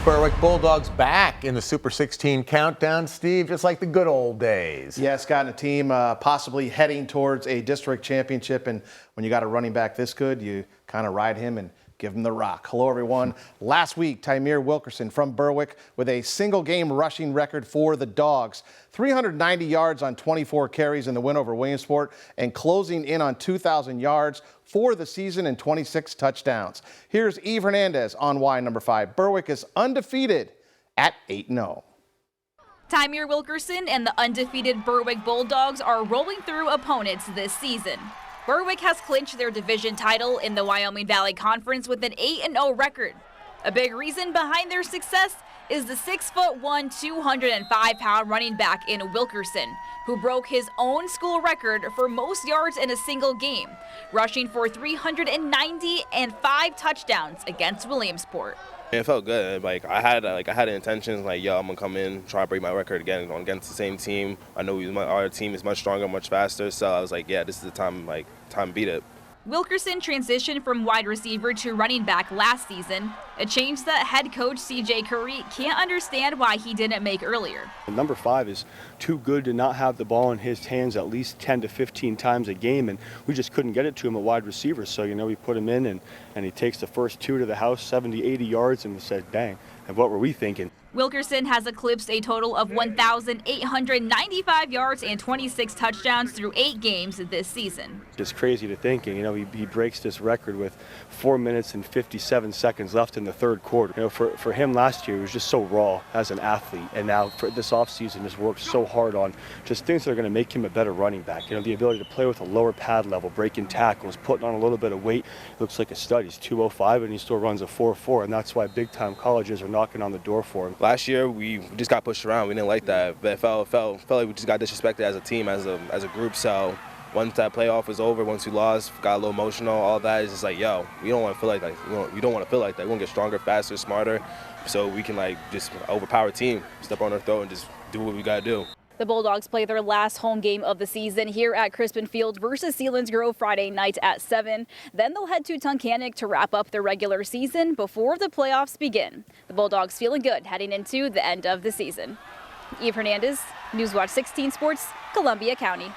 Berwick Bulldogs back in the Super 16 countdown, Steve, just like the good old days. Yeah, Scott, and a team possibly heading towards a district championship. And when you got a running back this good, you kind of ride him and give him the rock. Hello, everyone. Last week, Wilkerson from Berwick with a single-game rushing record for the Dogs. 390 yards on 24 carries in the win over Williamsport and closing in on 2,000 yards for the season and 26 touchdowns. Here's Eve Hernandez on why number 5. Berwick is undefeated at 8-0. Wilkerson and the undefeated Berwick Bulldogs are rolling through opponents this season. Berwick has clinched their division title in the Wyoming Valley Conference with an 8-0 record. A big reason behind their success is the 6'1", 205-pound running back in Wilkerson, who broke his own school record for most yards in a single game, rushing for 390 and 5 touchdowns against Williamsport. It felt good. I had the intentions, yo, I'm gonna come in, try to break my record again against the same team. I know our team is much stronger, much faster, so I was like, yeah, this is the time, time to beat it. Wilkerson transitioned from wide receiver to running back last season, a change that head coach C.J. Curry can't understand why he didn't make earlier. Number 5 is too good to not have the ball in his hands at least 10 to 15 times a game, and we just couldn't get it to him at wide receiver. So, we put him in, and he takes the first 2 to the house, 70, 80 yards, and we said, dang, and what were we thinking? Wilkerson has eclipsed a total of 1,895 yards and 26 touchdowns through 8 games this season. It's crazy to think, he breaks this record with 4 minutes and 57 seconds left in the third quarter. For him last year, he was just so raw as an athlete, and now for this offseason, just worked so hard on just things that are going to make him a better running back. The ability to play with a lower pad level, breaking tackles, putting on a little bit of weight. He looks like a stud. He's 205, and he still runs a 4.4, and that's why big-time colleges are knocking on the door for him. Last year, we just got pushed around. We didn't like that. But it felt like we just got disrespected as a team, as a group. So once that playoff was over, once we lost, got a little emotional, all that, it's just we don't want to feel like that. We don't want to feel like that. We want to get stronger, faster, smarter, so we can just overpower a team, step on their throat, and just do what we got to do. The Bulldogs play their last home game of the season here at Crispin Field versus Selinsgrove Friday night at 7. Then they'll head to Tunkhannock to wrap up their regular season before the playoffs begin. The Bulldogs feeling good heading into the end of the season. Eve Hernandez, Newswatch 16 Sports, Columbia County.